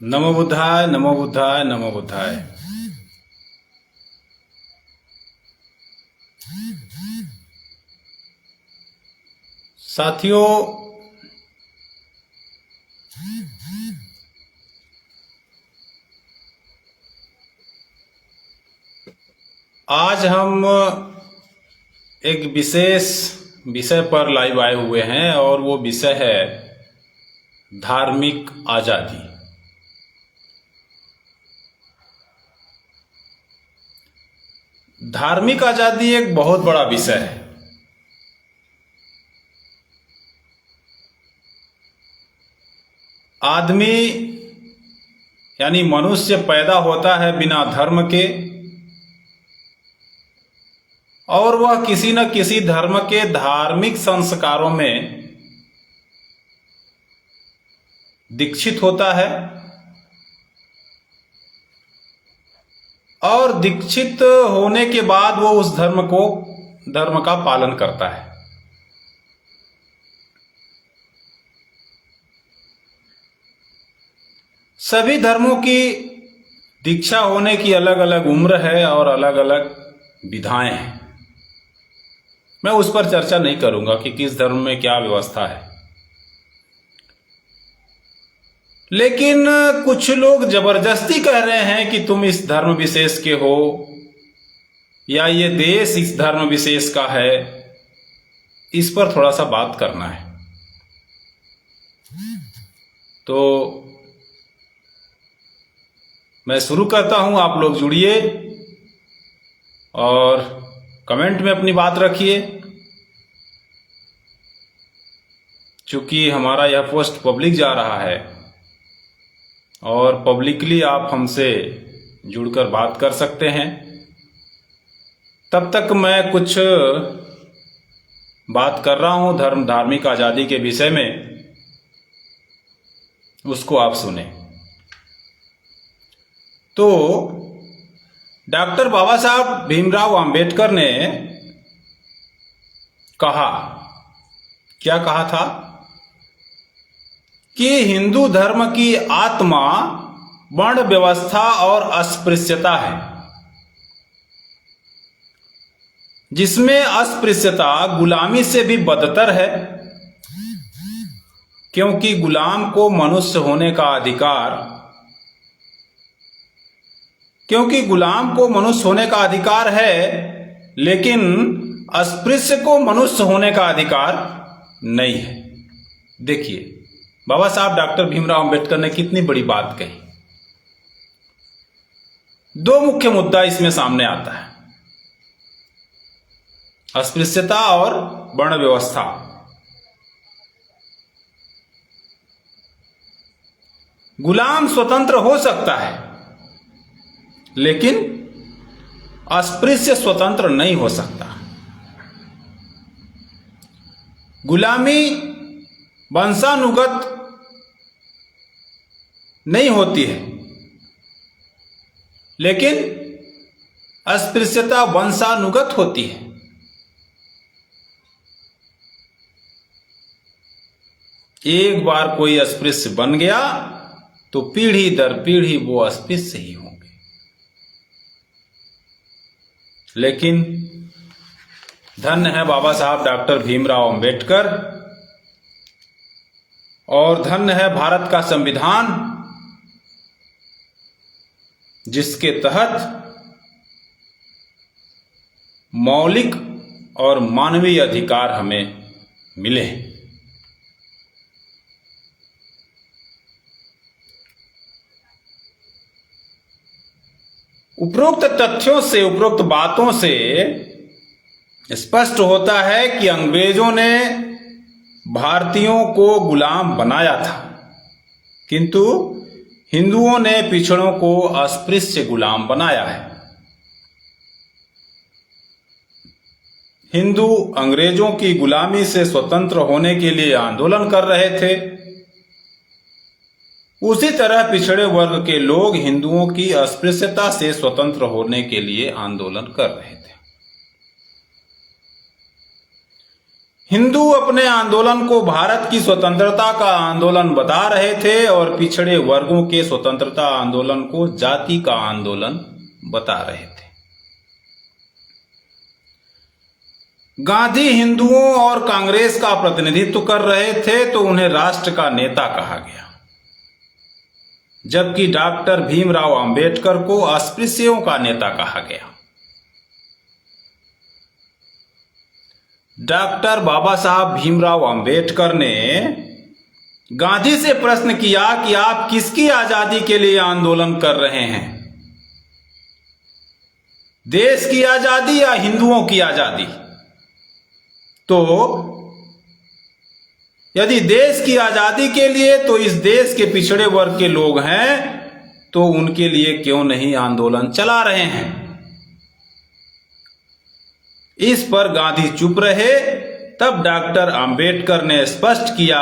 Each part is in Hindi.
नमो बुद्धाय नमो बुद्धाय नमो बुद्धाय। साथियों, आज हम एक विशेष विषय पर लाइव आए हुए हैं और वो विषय है धार्मिक आजादी। धार्मिक आजादी एक बहुत बड़ा विषय है। आदमी यानी मनुष्य पैदा होता है बिना धर्म के और वह किसी न किसी धर्म के धार्मिक संस्कारों में दीक्षित होता है और दीक्षित होने के बाद वो उस धर्म का पालन करता है। सभी धर्मों की दीक्षा होने की अलग अलग उम्र है और अलग अलग विधाएं हैं। मैं उस पर चर्चा नहीं करूंगा कि किस धर्म में क्या व्यवस्था है, लेकिन कुछ लोग जबरदस्ती कह रहे हैं कि तुम इस धर्म विशेष के हो या ये देश इस धर्म विशेष का है। इस पर थोड़ा सा बात करना है। तो मैं शुरू करता हूं, आप लोग जुड़िए और कमेंट में अपनी बात रखिए। चूंकि हमारा यह पोस्ट पब्लिक जा रहा है और पब्लिकली आप हमसे जुड़कर बात कर सकते हैं। तब तक मैं कुछ बात कर रहा हूं धार्मिक आजादी के विषय में, उसको आप सुने। तो डॉक्टर बाबा साहब भीमराव अंबेडकर ने कहा, क्या कहा था कि हिंदू धर्म की आत्मा वर्ण व्यवस्था और अस्पृश्यता है, जिसमें अस्पृश्यता गुलामी से भी बदतर है, क्योंकि गुलाम को मनुष्य होने का अधिकार है, लेकिन अस्पृश्य को मनुष्य होने का अधिकार नहीं है। देखिए, बाबा साहब डॉक्टर भीमराव अंबेडकर ने कितनी बड़ी बात कही। दो मुख्य मुद्दा इसमें सामने आता है, अस्पृश्यता और वर्ण व्यवस्था। गुलाम स्वतंत्र हो सकता है, लेकिन अस्पृश्य स्वतंत्र नहीं हो सकता। गुलामी वंशानुगत नहीं होती है, लेकिन अस्पृश्यता वंशानुगत होती है। एक बार कोई अस्पृश्य बन गया तो पीढ़ी दर पीढ़ी वो अस्पृश्य ही होंगे। लेकिन धन्य है बाबा साहब डॉक्टर भीमराव अंबेडकर और धन्य है भारत का संविधान, जिसके तहत मौलिक और मानवीय अधिकार हमें मिले। उपरोक्त तथ्यों से, उपरोक्त बातों से स्पष्ट होता है कि अंग्रेजों ने भारतीयों को गुलाम बनाया था, किंतु हिंदुओं ने पिछड़ों को अस्पृश्य गुलाम बनाया है। हिंदू अंग्रेजों की गुलामी से स्वतंत्र होने के लिए आंदोलन कर रहे थे, उसी तरह पिछड़े वर्ग के लोग हिंदुओं की अस्पृश्यता से स्वतंत्र होने के लिए आंदोलन कर रहे थे। हिंदू अपने आंदोलन को भारत की स्वतंत्रता का आंदोलन बता रहे थे और पिछड़े वर्गों के स्वतंत्रता आंदोलन को जाति का आंदोलन बता रहे थे। गांधी हिंदुओं और कांग्रेस का प्रतिनिधित्व कर रहे थे तो उन्हें राष्ट्र का नेता कहा गया, जबकि डॉक्टर भीमराव अंबेडकर को अस्पृश्यों का नेता कहा गया। डॉक्टर बाबा साहब भीमराव अंबेडकर ने गांधी से प्रश्न किया कि आप किसकी आजादी के लिए आंदोलन कर रहे हैं, देश की आजादी या हिंदुओं की आजादी? तो यदि देश की आजादी के लिए तो इस देश के पिछड़े वर्ग के लोग हैं तो उनके लिए क्यों नहीं आंदोलन चला रहे हैं? इस पर गांधी चुप रहे। तब डॉक्टर अंबेडकर ने स्पष्ट किया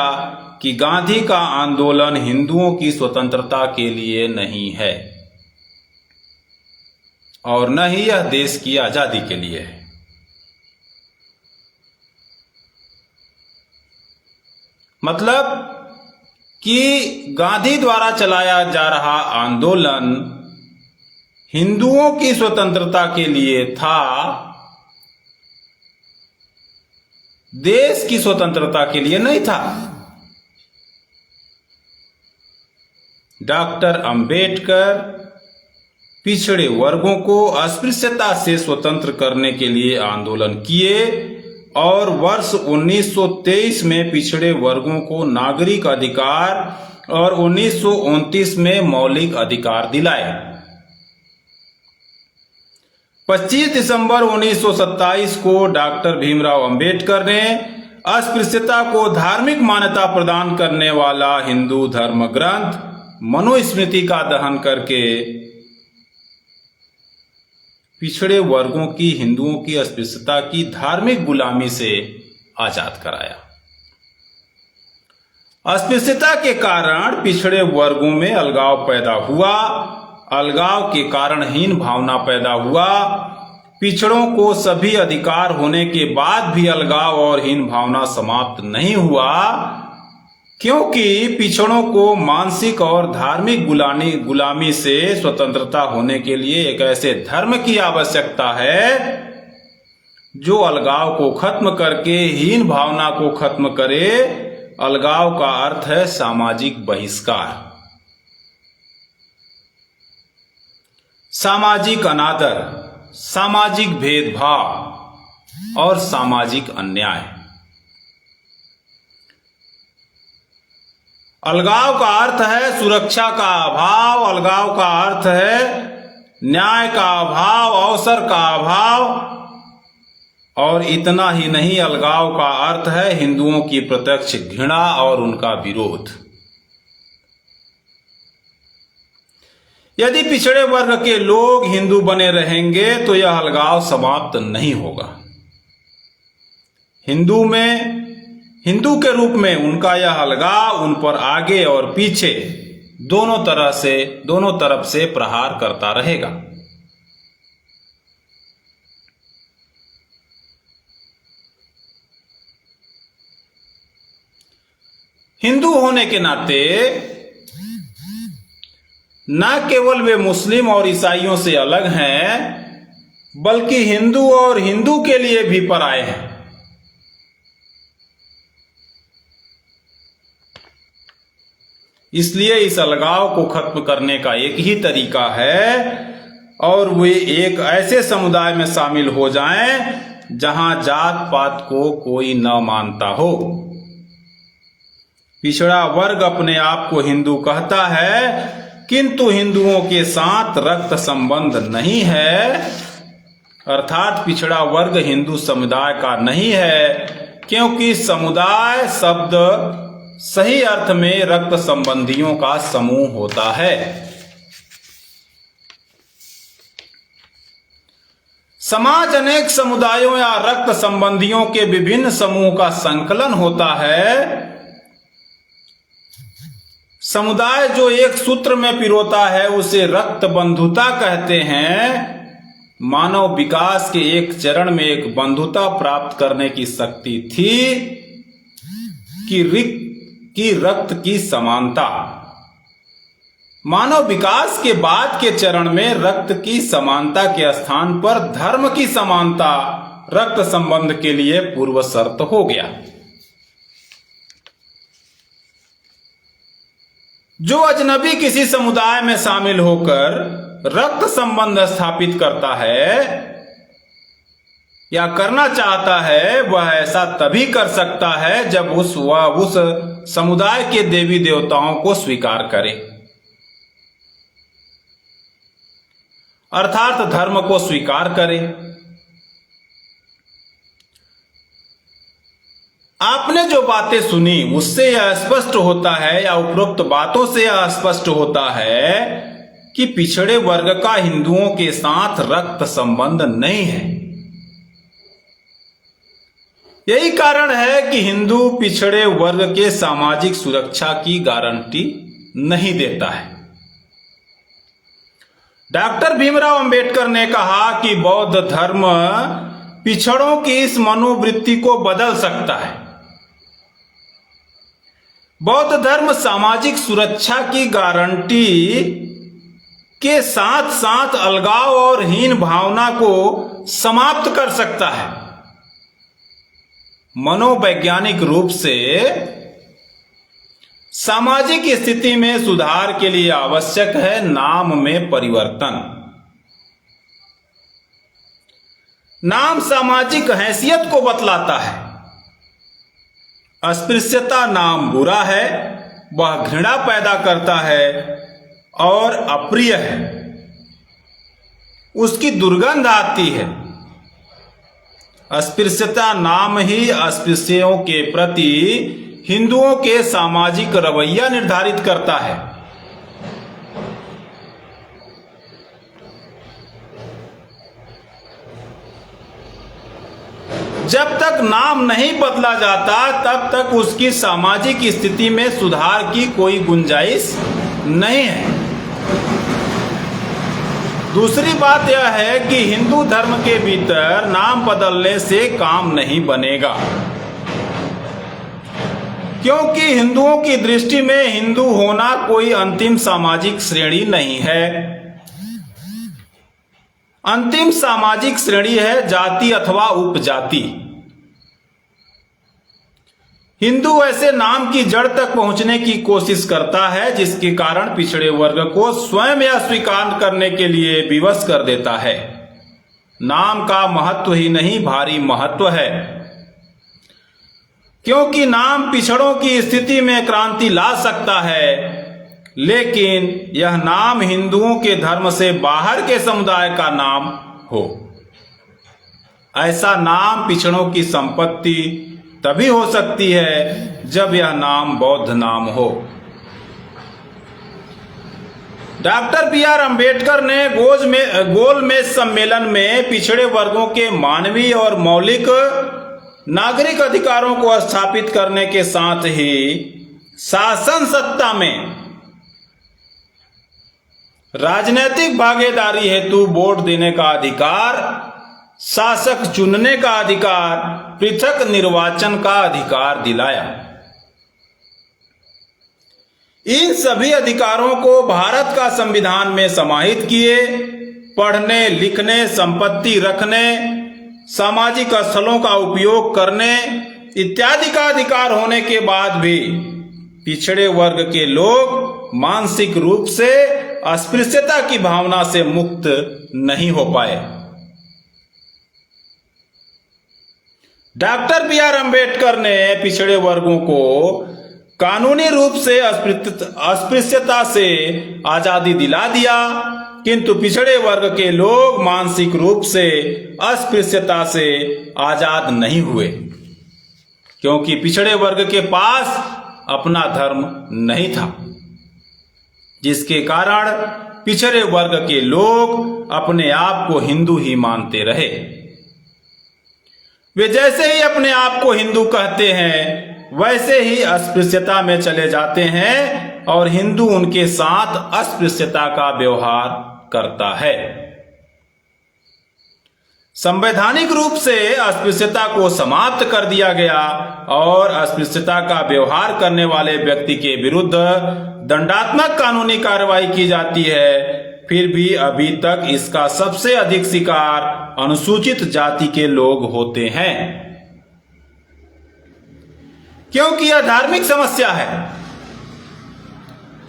कि गांधी का आंदोलन हिंदुओं की स्वतंत्रता के लिए नहीं है और न ही यह देश की आजादी के लिए है। मतलब कि गांधी द्वारा चलाया जा रहा आंदोलन हिंदुओं की स्वतंत्रता के लिए था, देश की स्वतंत्रता के लिए नहीं था। डॉक्टर अंबेडकर पिछड़े वर्गों को अस्पृश्यता से स्वतंत्र करने के लिए आंदोलन किए और वर्ष 1923 में पिछड़े वर्गों को नागरिक अधिकार और 1929 में मौलिक अधिकार दिलाए। 25 दिसंबर 1927 को डॉक्टर भीमराव अंबेडकर ने अस्पृश्यता को धार्मिक मान्यता प्रदान करने वाला हिंदू धर्म ग्रंथ मनुस्मृति का दहन करके पिछड़े वर्गों की हिंदुओं की अस्पृश्यता की धार्मिक गुलामी से आजाद कराया। अस्पृश्यता के कारण पिछड़े वर्गों में अलगाव पैदा हुआ, अलगाव के कारण हीन भावना पैदा हुआ। पिछड़ों को सभी अधिकार होने के बाद भी अलगाव और हीन भावना समाप्त नहीं हुआ, क्योंकि पिछड़ों को मानसिक और धार्मिक गुलामी से स्वतंत्रता होने के लिए एक ऐसे धर्म की आवश्यकता है जो अलगाव को खत्म करके हीन भावना को खत्म करे। अलगाव का अर्थ है सामाजिक बहिष्कार, सामाजिक अनादर, सामाजिक भेदभाव और सामाजिक अन्याय। अलगाव का अर्थ है सुरक्षा का अभाव, अलगाव का अर्थ है न्याय का अभाव, अवसर का अभाव, और इतना ही नहीं, अलगाव का अर्थ है हिंदुओं की प्रत्यक्ष घृणा और उनका विरोध। यदि पिछड़े वर्ग के लोग हिंदू बने रहेंगे तो यह अलगाव समाप्त नहीं होगा। हिंदू के रूप में उनका यह अलगाव उन पर आगे और पीछे दोनों तरफ से प्रहार करता रहेगा। हिंदू होने के नाते न केवल वे मुस्लिम और ईसाइयों से अलग हैं, बल्कि हिंदू और हिंदू के लिए भी पराये हैं। इसलिए इस अलगाव को खत्म करने का एक ही तरीका है और वे एक ऐसे समुदाय में शामिल हो जाएं जहां जात पात को कोई न मानता हो। पिछड़ा वर्ग अपने आप को हिंदू कहता है, किंतु हिंदुओं के साथ रक्त संबंध नहीं है, अर्थात पिछड़ा वर्ग हिंदू समुदाय का नहीं है, क्योंकि समुदाय शब्द सही अर्थ में रक्त संबंधियों का समूह होता है। समाज अनेक समुदायों या रक्त संबंधियों के विभिन्न समूह का संकलन होता है। समुदाय जो एक सूत्र में पिरोता है उसे रक्त बंधुता कहते हैं मानव विकास के एक चरण में एक बंधुता प्राप्त करने की शक्ति थी कि रक्त की समानता। मानव विकास के बाद के चरण में रक्त की समानता के स्थान पर धर्म की समानता रक्त संबंध के लिए पूर्व शर्त हो गया। जो अजनबी किसी समुदाय में शामिल होकर रक्त संबंध स्थापित करता है या करना चाहता है, वह ऐसा तभी कर सकता है जब वह उस समुदाय के देवी देवताओं को स्वीकार करे, अर्थात धर्म को स्वीकार करे। आपने जो बातें सुनी उससे यह स्पष्ट होता है या उपरोक्त बातों से यह स्पष्ट होता है कि पिछड़े वर्ग का हिंदुओं के साथ रक्त संबंध नहीं है। यही कारण है कि हिंदू पिछड़े वर्ग के सामाजिक सुरक्षा की गारंटी नहीं देता है। डॉक्टर भीमराव अंबेडकर ने कहा कि बौद्ध धर्म पिछड़ों की इस मनोवृत्ति को बदल सकता है। बौद्ध धर्म सामाजिक सुरक्षा की गारंटी के साथ साथ अलगाव और हीन भावना को समाप्त कर सकता है। मनोवैज्ञानिक रूप से सामाजिक स्थिति में सुधार के लिए आवश्यक है नाम में परिवर्तन। नाम सामाजिक हैसियत को बतलाता है। अस्पृश्यता नाम बुरा है, वह घृणा पैदा करता है और अप्रिय है, उसकी दुर्गंध आती है। अस्पृश्यता नाम ही अस्पृश्यों के प्रति हिंदुओं के सामाजिक रवैया निर्धारित करता है। जब तक नाम नहीं बदला जाता तब तक उसकी सामाजिक स्थिति में सुधार की कोई गुंजाइश नहीं है। दूसरी बात यह है कि हिंदू धर्म के भीतर नाम बदलने से काम नहीं बनेगा, क्योंकि हिंदुओं की दृष्टि में हिंदू होना कोई अंतिम सामाजिक श्रेणी नहीं है। अंतिम सामाजिक श्रेणी है जाति अथवा उपजाति। हिंदू ऐसे नाम की जड़ तक पहुंचने की कोशिश करता है जिसके कारण पिछड़े वर्ग को स्वयं या स्वीकार करने के लिए विवश कर देता है। नाम का महत्व ही नहीं भारी महत्व है, क्योंकि नाम पिछड़ों की स्थिति में क्रांति ला सकता है, लेकिन यह नाम हिंदुओं के धर्म से बाहर के समुदाय का नाम हो। ऐसा नाम पिछड़ों की संपत्ति तभी हो सकती है जब यह नाम बौद्ध नाम हो। Doctor B R. अंबेडकर ने गोलमेज सम्मेलन में पिछड़े वर्गों के मानवीय और मौलिक नागरिक अधिकारों को स्थापित करने के साथ ही शासन सत्ता में राजनीतिक भागीदारी हेतु वोट देने का अधिकार, शासक चुनने का अधिकार, पृथक निर्वाचन का अधिकार दिलाया। इन सभी अधिकारों को भारत का संविधान में समाहित किए। पढ़ने, लिखने, संपत्ति रखने, सामाजिक स्थलों का उपयोग करने इत्यादि का अधिकार होने के बाद भी पिछड़े वर्ग के लोग मानसिक रूप से अस्पृश्यता की भावना से मुक्त नहीं हो पाए। Doctor B R. अंबेडकर ने पिछड़े वर्गों को कानूनी रूप से अस्पृश्यता से आजादी दिला दिया, किंतु पिछड़े वर्ग के लोग मानसिक रूप से अस्पृश्यता से आजाद नहीं हुए, क्योंकि पिछड़े वर्ग के पास अपना धर्म नहीं था, जिसके कारण पिछड़े वर्ग के लोग अपने आप को हिंदू ही मानते रहे। वे जैसे ही अपने आप को हिंदू कहते हैं वैसे ही अस्पृश्यता में चले जाते हैं और हिंदू उनके साथ अस्पृश्यता का व्यवहार करता है। संवैधानिक रूप से अस्पृश्यता को समाप्त कर दिया गया और अस्पृश्यता का व्यवहार करने वाले व्यक्ति के विरुद्ध दंडात्मक कानूनी कार्रवाई की जाती है, फिर भी अभी तक इसका सबसे अधिक शिकार अनुसूचित जाति के लोग होते हैं, क्योंकि यह धार्मिक समस्या है।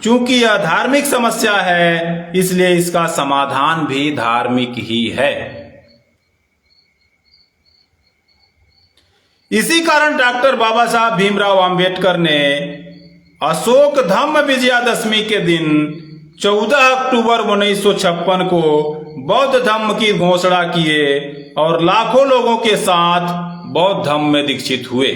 चूंकि यह धार्मिक समस्या है, इसलिए इसका समाधान भी धार्मिक ही है। इसी कारण डॉक्टर बाबा साहब भीमराव अंबेडकर ने अशोक धम्म विजयादशमी के दिन 14 अक्टूबर 1956 को बौद्ध धम्म की घोषणा किए और लाखों लोगों के साथ बौद्ध धम्म में दीक्षित हुए।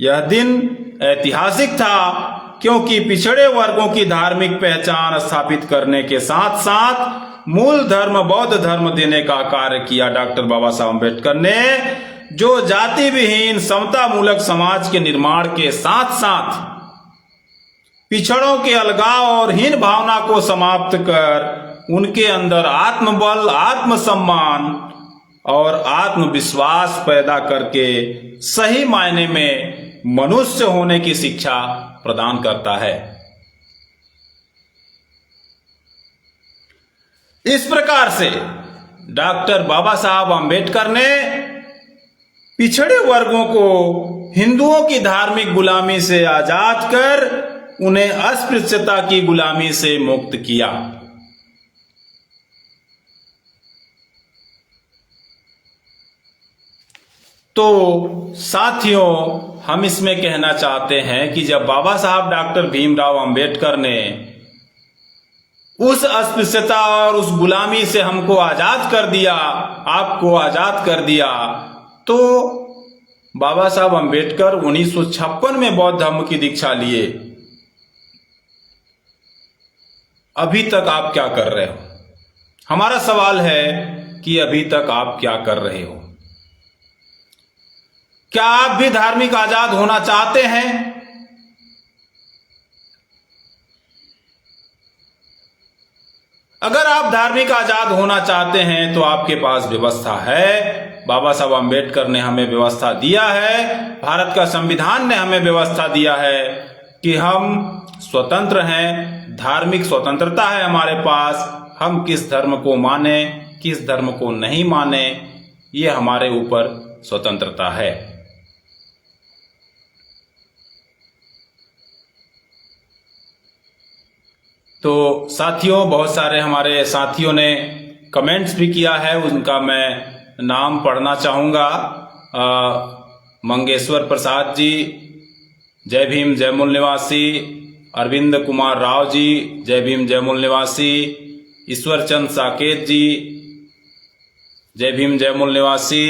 यह दिन ऐतिहासिक था क्योंकि पिछड़े वर्गों की धार्मिक पहचान स्थापित करने के साथ साथ मूल धर्म बौद्ध धर्म देने का कार्य किया डॉक्टर बाबा साहब अम्बेडकर ने, जो जाति विहीन समता मूलक समाज के निर्माण के साथ साथ पिछड़ों के अलगाव और हीन भावना को समाप्त कर उनके अंदर आत्मबल, आत्मसम्मान और आत्मविश्वास पैदा करके सही मायने में मनुष्य होने की शिक्षा प्रदान करता है। इस प्रकार से डॉक्टर बाबा साहब अम्बेडकर ने पिछड़े वर्गों को हिंदुओं की धार्मिक गुलामी से आजाद कर उन्हें अस्पृश्यता की गुलामी से मुक्त किया। तो साथियों, हम इसमें कहना चाहते हैं कि जब बाबा साहब डॉक्टर भीमराव अंबेडकर ने उस अस्पृश्यता और उस गुलामी से हमको आजाद कर दिया, आपको आजाद कर दिया, तो बाबा साहब अंबेडकर 1956 में बौद्ध धर्म की दीक्षा लिए। अभी तक आप क्या कर रहे हो? हमारा सवाल है कि अभी तक आप क्या कर रहे हो? क्या आप भी धार्मिक आजाद होना चाहते हैं? अगर आप धार्मिक आजाद होना चाहते हैं तो आपके पास व्यवस्था है। बाबा साहब अम्बेडकर ने हमें व्यवस्था दिया है, भारत का संविधान ने हमें व्यवस्था दिया है कि हम स्वतंत्र हैं, धार्मिक स्वतंत्रता है हमारे पास। हम किस धर्म को माने, किस धर्म को नहीं माने, ये हमारे ऊपर स्वतंत्रता है। तो साथियों, बहुत सारे हमारे साथियों ने कमेंट्स भी किया है, उनका मैं नाम पढ़ना चाहूँगा। मंगेश्वर प्रसाद जी, जय भीम जय मूल निवासी। अरविंद कुमार राव जी, जय भीम जय मूल निवासी। ईश्वर चंद साकेत जी, जय भीम जय मूल निवासी।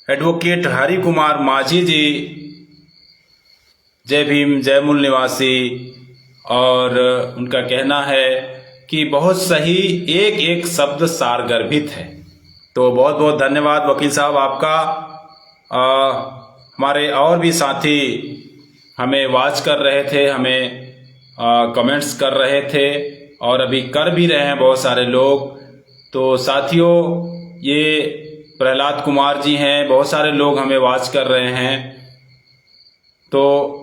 एडवोकेट हरि कुमार माझी जी, जय भीम जय मूल निवासी। और उनका कहना है कि बहुत सही, एक एक शब्द सारगर्भित है। तो बहुत बहुत धन्यवाद वकील साहब आपका। हमारे और भी साथी हमें वॉच कर रहे थे, हमें कमेंट्स कर रहे थे और अभी कर भी रहे हैं बहुत सारे लोग। तो साथियों, ये प्रहलाद कुमार जी हैं, बहुत सारे लोग हमें वॉच कर रहे हैं। तो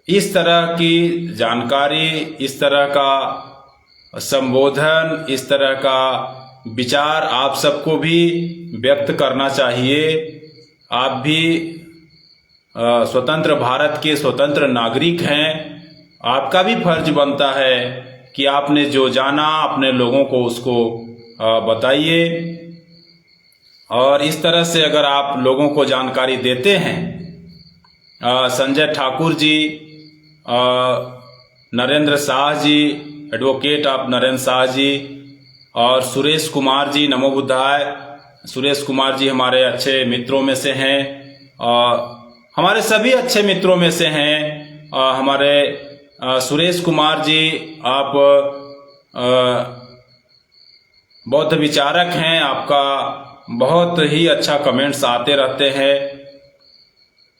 इस तरह की जानकारी, इस तरह का संबोधन, इस तरह का विचार आप सबको भी व्यक्त करना चाहिए। आप भी स्वतंत्र भारत के स्वतंत्र नागरिक हैं। आपका भी फर्ज बनता है कि आपने जो जाना अपने लोगों को उसको बताइए। और इस तरह से अगर आप लोगों को जानकारी देते हैं, संजय ठाकुर जी, नरेंद्र शाह जी, एडवोकेट आप नरेंद्र शाह जी, और सुरेश कुमार जी, नमो बुद्धाय। सुरेश कुमार जी हमारे अच्छे मित्रों में से हैं, हमारे सभी अच्छे मित्रों में से हैं। हमारे सुरेश कुमार जी, आप बौद्ध विचारक हैं, आपका बहुत ही अच्छा कमेंट्स आते रहते हैं।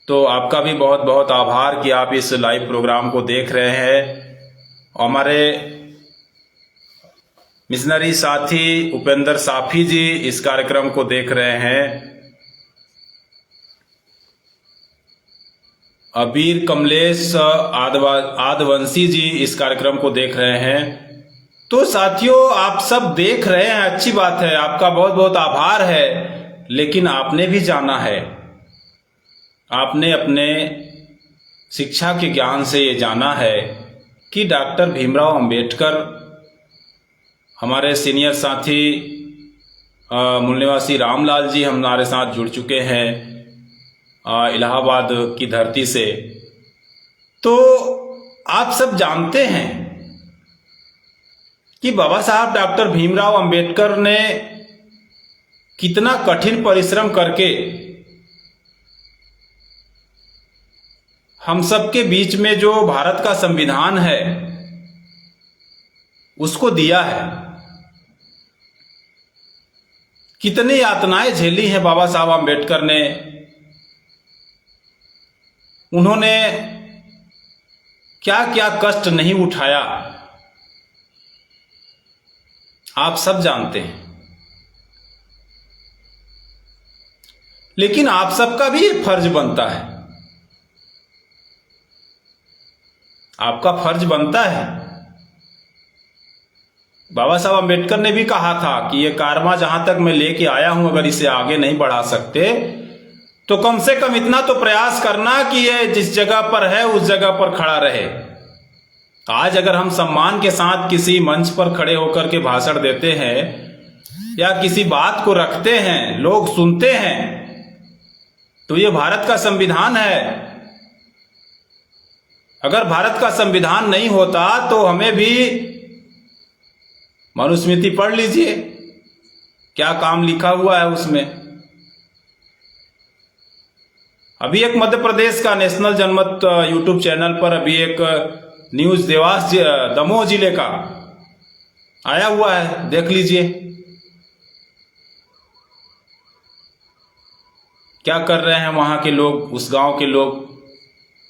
तो आपका भी बहुत बहुत आभार कि आप इस लाइव प्रोग्राम को देख रहे हैं। हमारे मिशनरी साथी उपेंद्र साफी जी इस कार्यक्रम को देख रहे हैं। अबीर कमलेश आदवंशी जी इस कार्यक्रम को देख रहे हैं। तो साथियों, आप सब देख रहे हैं, अच्छी बात है, आपका बहुत बहुत आभार है। लेकिन आपने भी जाना है, आपने अपने शिक्षा के ज्ञान से ये जाना है कि डॉक्टर भीमराव अंबेडकर, हमारे सीनियर साथी मूल रामलाल जी हमारे साथ जुड़ चुके हैं इलाहाबाद की धरती से। तो आप सब जानते हैं कि बाबा साहब डॉक्टर भीमराव अंबेडकर ने कितना कठिन परिश्रम करके हम सबके बीच में जो भारत का संविधान है उसको दिया है। कितनी यातनाएं झेली हैं बाबा साहब अंबेडकर ने। उन्होंने क्या क्या कष्ट नहीं उठाया, आप सब जानते हैं। लेकिन आप सबका भी एक फर्ज बनता है, आपका फर्ज बनता है। बाबा साहब अंबेडकर ने भी कहा था कि ये कारवां जहां तक मैं लेके आया हूं, अगर इसे आगे नहीं बढ़ा सकते तो कम से कम इतना तो प्रयास करना कि ये जिस जगह पर है उस जगह पर खड़ा रहे। आज अगर हम सम्मान के साथ किसी मंच पर खड़े होकर के भाषण देते हैं या किसी बात को रखते हैं, लोग सुनते हैं, तो ये भारत का संविधान है। अगर भारत का संविधान नहीं होता तो हमें भी मनुस्मृति पढ़ लीजिए, क्या काम लिखा हुआ है उसमें। अभी एक मध्य प्रदेश का नेशनल जनमत यूट्यूब चैनल पर अभी एक न्यूज देवास दमोह जिले का आया हुआ है, देख लीजिए क्या कर रहे हैं वहां के लोग, उस गांव के लोग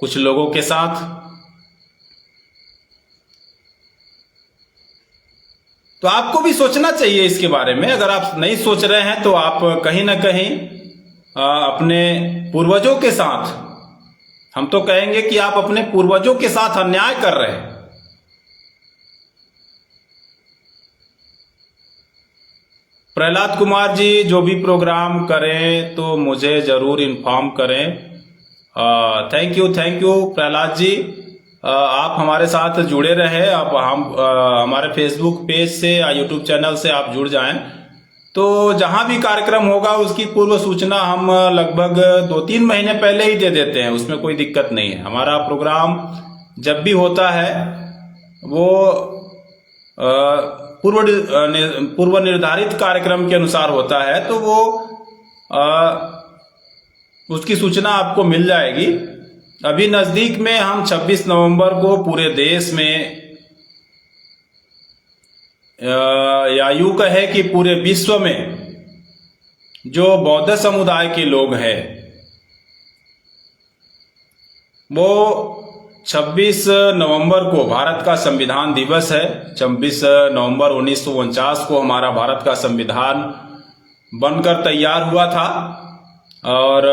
कुछ लोगों के साथ। तो आपको भी सोचना चाहिए इसके बारे में। अगर आप नहीं सोच रहे हैं तो आप कहीं ना कहीं अपने पूर्वजों के साथ, हम तो कहेंगे कि आप अपने पूर्वजों के साथ अन्याय कर रहे हैं। प्रहलाद कुमार जी जो भी प्रोग्राम करें तो मुझे जरूर इन्फॉर्म करें। थैंक यू प्रहलाद जी, आप हमारे साथ जुड़े रहे। अब हम हमारे फेसबुक पेज से या यूट्यूब चैनल से आप जुड़ जाएं तो जहां भी कार्यक्रम होगा उसकी पूर्व सूचना हम लगभग 2-3 महीने पहले ही दे देते हैं, उसमें कोई दिक्कत नहीं है। हमारा प्रोग्राम जब भी होता है वो पूर्व निर्धारित कार्यक्रम के अनुसार होता है, तो वो उसकी सूचना आपको मिल जाएगी। अभी नजदीक में हम 26 नवंबर को पूरे देश में या यूं कहे कि पूरे विश्व में जो बौद्ध समुदाय के लोग हैं वो 26 नवंबर को भारत का संविधान दिवस है। 26 नवंबर 1949 को हमारा भारत का संविधान बनकर तैयार हुआ था और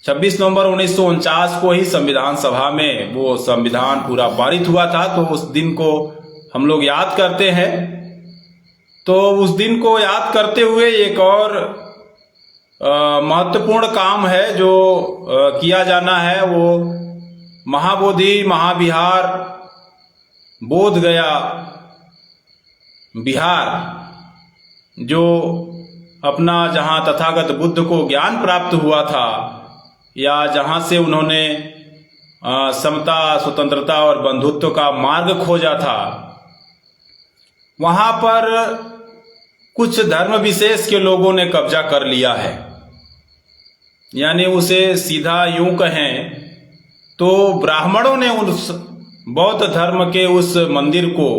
26 नवंबर 1949 को ही संविधान सभा में वो संविधान पूरा पारित हुआ था। तो उस दिन को हम लोग याद करते हैं। तो उस दिन को याद करते हुए एक और महत्वपूर्ण काम है जो किया जाना है, वो महाबोधि महाविहार बोध गया बिहार, जो अपना जहां तथागत बुद्ध को ज्ञान प्राप्त हुआ था या जहां से उन्होंने समता, स्वतंत्रता और बंधुत्व का मार्ग खोजा था, वहां पर कुछ धर्म विशेष के लोगों ने कब्जा कर लिया है। यानी उसे सीधा यूं कहें तो ब्राह्मणों ने उस बौद्ध धर्म के उस मंदिर को,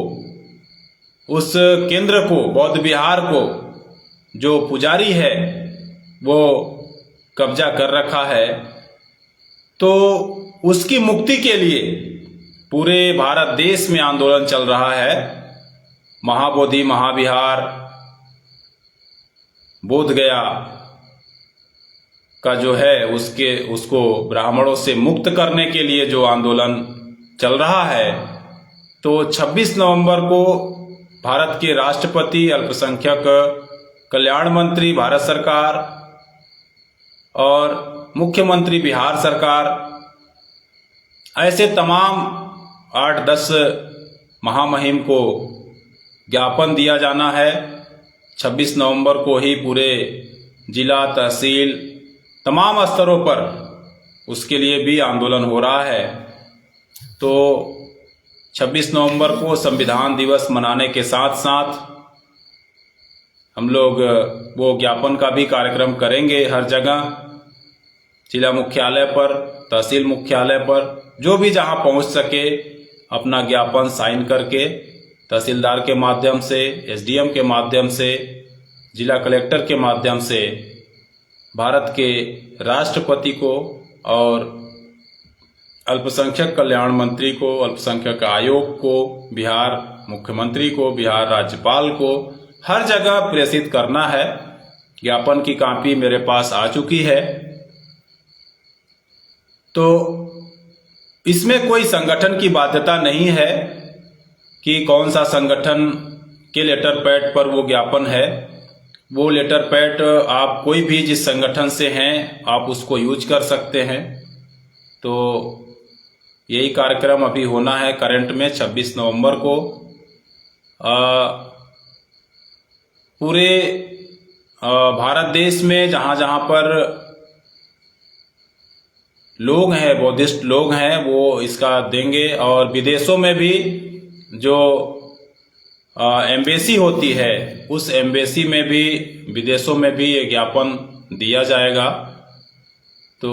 उस केंद्र को, बौद्ध विहार को जो पुजारी है वो कब्जा कर रखा है। तो उसकी मुक्ति के लिए पूरे भारत देश में आंदोलन चल रहा है। महाबोधि महाविहार बोध गया का जो है उसको ब्राह्मणों से मुक्त करने के लिए जो आंदोलन चल रहा है, तो 26 नवंबर को भारत के राष्ट्रपति, अल्पसंख्यक कल्याण मंत्री भारत सरकार और मुख्यमंत्री बिहार सरकार, ऐसे तमाम 8-10 महामहिम को ज्ञापन दिया जाना है। 26 नवंबर को ही पूरे जिला, तहसील, तमाम स्तरों पर उसके लिए भी आंदोलन हो रहा है। तो 26 नवंबर को संविधान दिवस मनाने के साथ साथ हम लोग वो ज्ञापन का भी कार्यक्रम करेंगे हर जगह, जिला मुख्यालय पर, तहसील मुख्यालय पर, जो भी जहां पहुंच सके अपना ज्ञापन साइन करके तहसीलदार के माध्यम से, एसडीएम के माध्यम से, जिला कलेक्टर के माध्यम से भारत के राष्ट्रपति को और अल्पसंख्यक कल्याण मंत्री को, अल्पसंख्यक आयोग को, बिहार मुख्यमंत्री को, बिहार राज्यपाल को हर जगह प्रेषित करना है। ज्ञापन की कॉपी मेरे पास आ चुकी है। तो इसमें कोई संगठन की बाध्यता नहीं है कि कौन सा संगठन के लेटर पैड पर वो ज्ञापन है। वो लेटर पैड आप कोई भी जिस संगठन से हैं आप उसको यूज कर सकते हैं। तो यही कार्यक्रम अभी होना है करंट में 26 नवंबर को। पूरे भारत देश में जहां जहां पर लोग हैं, बौद्धिस्ट लोग हैं, वो इसका देंगे। और विदेशों में भी जो एम्बेसी होती है, उस एम्बेसी में भी, विदेशों में भी ये ज्ञापन दिया जाएगा। तो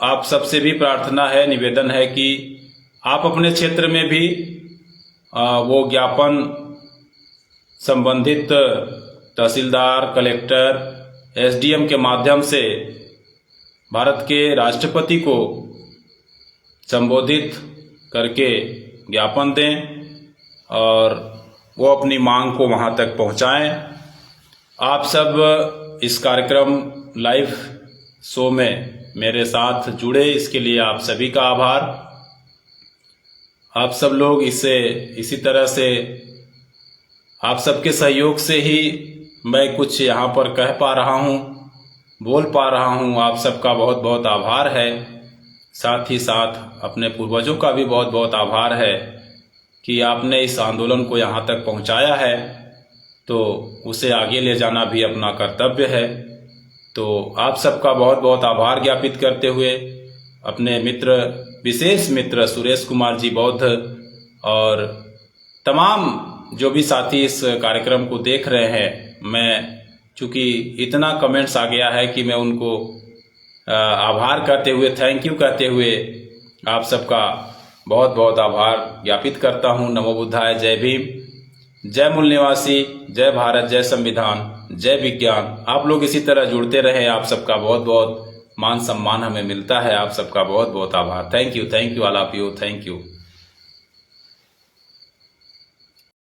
आप सबसे भी प्रार्थना है, निवेदन है कि आप अपने क्षेत्र में भी वो ज्ञापन संबंधित तहसीलदार, कलेक्टर, एसडीएम के माध्यम से भारत के राष्ट्रपति को संबोधित करके ज्ञापन दें और वो अपनी मांग को वहां तक पहुंचाएं। आप सब इस कार्यक्रम लाइव शो में मेरे साथ जुड़े, इसके लिए आप सभी का आभार। आप सब लोग इसी तरह से आप सबके सहयोग से ही मैं कुछ यहाँ पर कह पा रहा हूँ, बोल पा रहा हूँ। आप सबका बहुत बहुत आभार है। साथ ही साथ अपने पूर्वजों का भी बहुत बहुत आभार है कि आपने इस आंदोलन को यहाँ तक पहुँचाया है, तो उसे आगे ले जाना भी अपना कर्तव्य है। तो आप सबका बहुत बहुत आभार ज्ञापित करते हुए अपने मित्र, विशेष मित्र सुरेश कुमार जी बौद्ध और तमाम जो भी साथी इस कार्यक्रम को देख रहे हैं, मैं चूँकि इतना कमेंट्स आ गया है कि मैं उनको आभार कहते हुए, थैंक यू कहते हुए आप सबका बहुत बहुत आभार ज्ञापित करता हूँ। नमो बुद्धाय, जय भीम, जय मूल निवासी, जय भारत, जय संविधान, जय विज्ञान। आप लोग इसी तरह जुड़ते रहे। आप सबका बहुत बहुत मान सम्मान हमें मिलता है। आप सबका बहुत बहुत आभार। Thank you all of you, thank you.